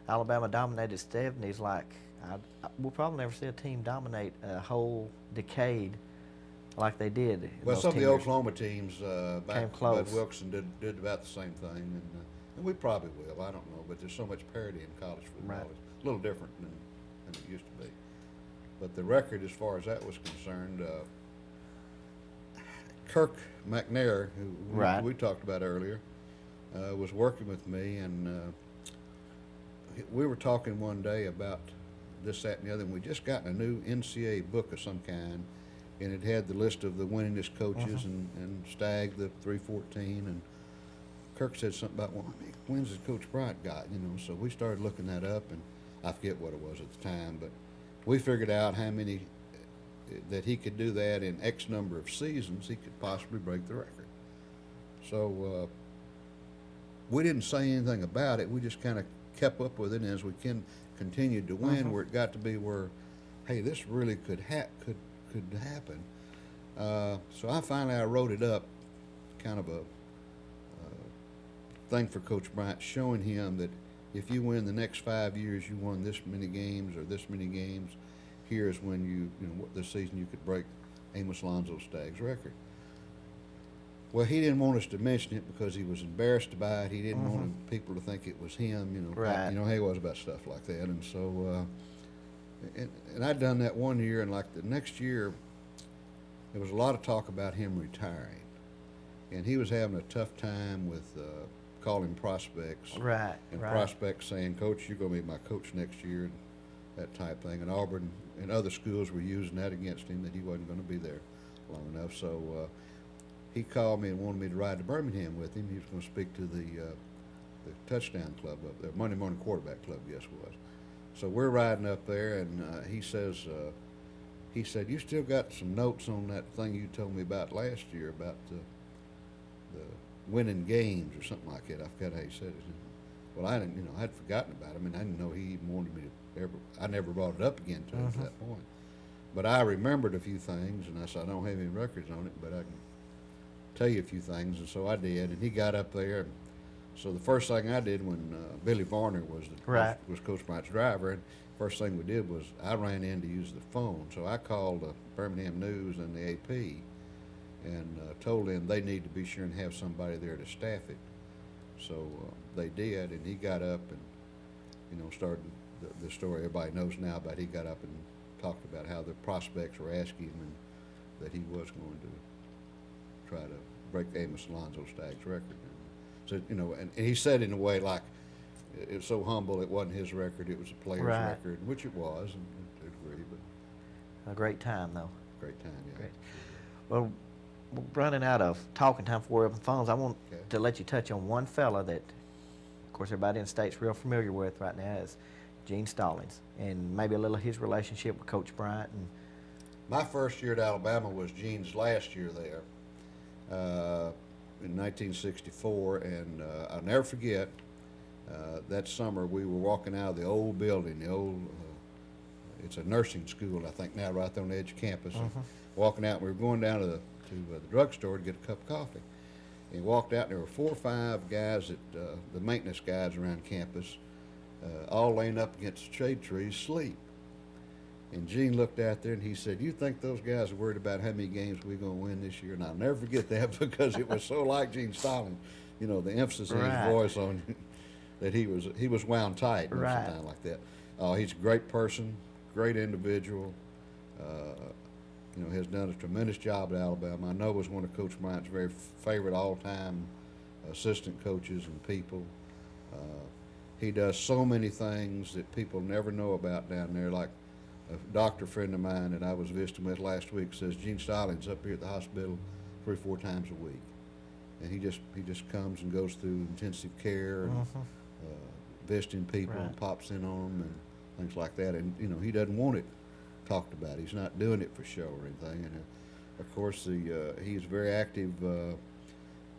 Alabama dominated 70s like we'll probably never see a team dominate a whole decade like they did in Well, those some of the 10 years. Oklahoma teams Came back close. Bud Wilson did about the same thing, and we probably will. I don't know, but there's so much parity in college football. Right. It's a little different than it used to be. But the record, as far as that was concerned, Kirk McNair, who Right. we talked about earlier, was working with me, and we were talking one day about this, that, and the other, and we just gotten a new NCAA book of some kind, and it had the list of the winningest coaches and Stagg, the 314, and Kirk said something about, well, how many wins has Coach Bryant got, so we started looking that up, and I forget what it was at the time, but we figured out how many, that he could do that in X number of seasons, he could possibly break the record. So we didn't say anything about it, we just kind of kept up with it, and as we continued to win, where it got to be where, hey, this really could happen. So I wrote it up, kind of a thing for Coach Bryant, showing him that if you win the next 5 years, you won this many games or this many games. Here's when this season you could break Amos Lonzo Stagg's record. Well, he didn't want us to mention it because he was embarrassed by it. He didn't want people to think it was him. Right. He was about stuff like that, and so. And I'd done that one year, and like the next year, there was a lot of talk about him retiring, and he was having a tough time with calling prospects, Right. and Right. prospects saying, "Coach, you're going to be my coach next year," and that type thing. And Auburn and other schools were using that against him, that he wasn't going to be there long enough. So he called me and wanted me to ride to Birmingham with him. He was going to speak to the touchdown club up there, Monday morning quarterback club, yes it was. So we're riding up there, and he said, "You still got some notes on that thing you told me about last year about the winning games or something like that." I forgot how he said it. Well, I didn't, I'd forgotten about it. I mean, I didn't know he even wanted me to ever. I never brought it up again to him at that point. But I remembered a few things, and I said, "I don't have any records on it, but I can tell you a few things." And so I did, and he got up there. And so the first thing I did when Billy Varner was Coach Bryant's driver, and first thing we did was I ran in to use the phone. So I called the Birmingham News and the AP and told them they need to be sure and have somebody there to staff it. So they did, and he got up and started the story everybody knows now about. He got up and talked about how the prospects were asking him and that he was going to try to break Amos Lonzo Stagg's record. So, and he said in a way like it was so humble, it wasn't his record, it was a player's record, which it was, and to a degree, but A great time, though. great time, yeah. Great. Well, we're running out of talking time for open phones. I want to let you touch on one fella that, of course, everybody in the state's real familiar with right now is Gene Stallings, and maybe a little of his relationship with Coach Bryant. And my first year at Alabama was Gene's last year there. In 1964, and I'll never forget that summer we were walking out of the old building, it's a nursing school I think now, right there on the edge of campus. Walking out, we were going down to the drugstore to get a cup of coffee, and walked out, and there were 4 or 5 guys the maintenance guys around campus, all laying up against the shade trees asleep. And Gene looked out there and he said, "You think those guys are worried about how many games we're going to win this year?" And I'll never forget that because it was so like Gene Stallings, the emphasis in his voice on that he was wound tight or something like that. He's a great person, great individual. Has done a tremendous job at Alabama. I know was one of Coach Bryant's very favorite all-time assistant coaches and people. He does so many things that people never know about down there, like a doctor friend of mine that I was visiting with last week says Gene Stallings up here at the hospital 3 or 4 times a week, and he just comes and goes through intensive care and visiting people and pops in on them and things like that. And he doesn't want it talked about. He's not doing it for show or anything. And of course, he's very active.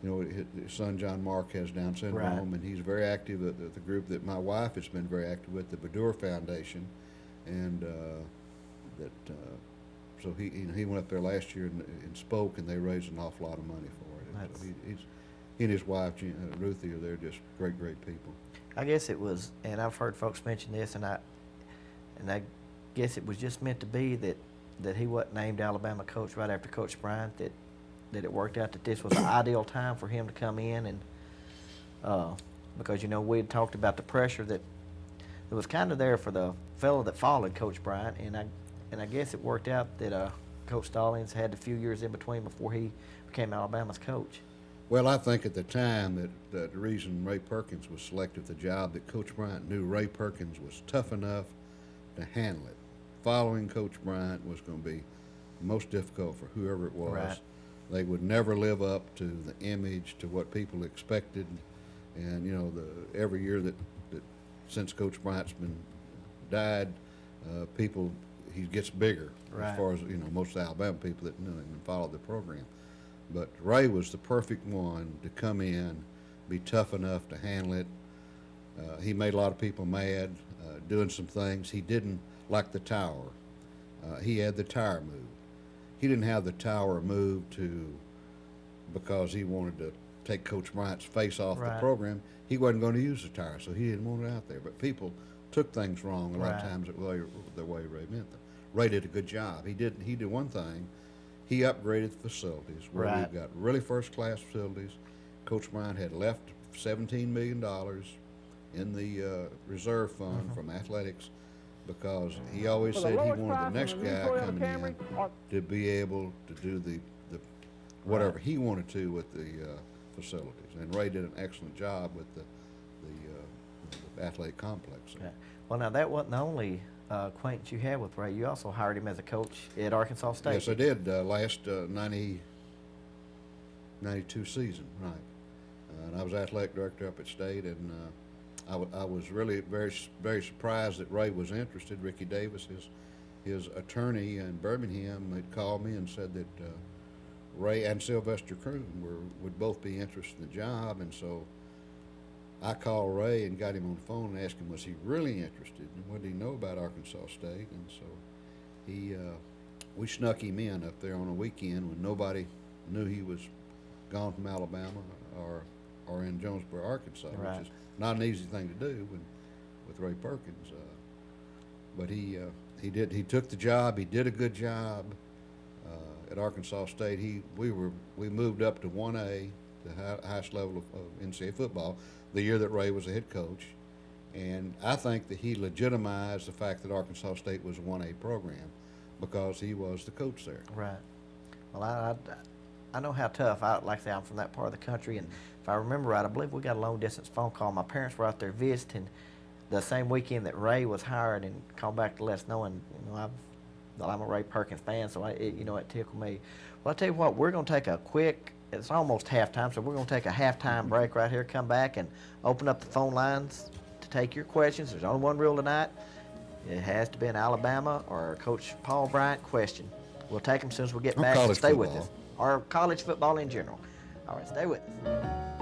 His son John Mark has Down syndrome, and he's very active at the group that my wife has been very active with, the Badur Foundation. And so he went up there last year and spoke, and they raised an awful lot of money for it. And so he and his wife Ruthie are there, just great people. I guess it was, and I've heard folks mention this, and I guess it was just meant to be that he wasn't named Alabama coach right after Coach Bryant, that it worked out that this was the ideal time for him to come in, and because, we had talked about the pressure that was kind of there for the fellow that followed Coach Bryant, and I guess it worked out that Coach Stallings had a few years in between before he became Alabama's coach. Well, I think at the time that the reason Ray Perkins was selected for the job, that Coach Bryant knew Ray Perkins was tough enough to handle it. Following Coach Bryant was going to be most difficult for whoever it was. Right. They would never live up to the image, to what people expected. And, every year that since Coach Bryant's died, he gets bigger. Right. As far as, most Alabama people that knew him and followed the program. But Ray was the perfect one to come in, be tough enough to handle it. He made a lot of people mad doing some things. He didn't like the tower. He had the tire moved. He didn't have the tower moved because he wanted to take Coach Bryant's face off the program. He wasn't going to use the tire, so he didn't want it out there. But people took things wrong a lot of times the way Ray meant them. Ray did a good job. He did one thing. He upgraded the facilities where we've got really first-class facilities. Coach Bryant had left $17 million in the reserve fund from athletics because he always said he wanted the next guy coming in to be able to do the whatever he wanted to with the facilities. And Ray did an excellent job with the athletic complex. Yeah. Well, now that wasn't the only acquaintance you had with Ray. You also hired him as a coach at Arkansas State. Yes, I did. Last 92 season, right. And I was athletic director up at State, and I was really very, very surprised that Ray was interested. Ricky Davis, his attorney in Birmingham, had called me and said that Ray and Sylvester Croon would both be interested in the job, and so I called Ray and got him on the phone and asked him, was he really interested and what did he know about Arkansas State? And so we snuck him in up there on a weekend when nobody knew he was gone from Alabama or in Jonesboro, Arkansas, which is not an easy thing to do with Ray Perkins. But he took the job. He did a good job at Arkansas State. We moved up to 1A, the highest level of NCAA football, the year that Ray was a head coach. And I think that he legitimized the fact that Arkansas State was a 1A program because he was the coach there. Right. Well, I know how tough, like I say, I'm from that part of the country, and if I remember right, I believe we got a long-distance phone call. My parents were out there visiting the same weekend that Ray was hired and called back to let us know, and I'm a Ray Perkins fan, so it tickled me. Well, I tell you what, we're going to take a quick, it's almost halftime, so we're going to take a halftime break right here, come back and open up the phone lines to take your questions. There's only one rule tonight. It has to be an Alabama or Coach Paul Bryant question. We'll take them as soon as we get back. So stay with us. Or college football in general. All right, stay with us.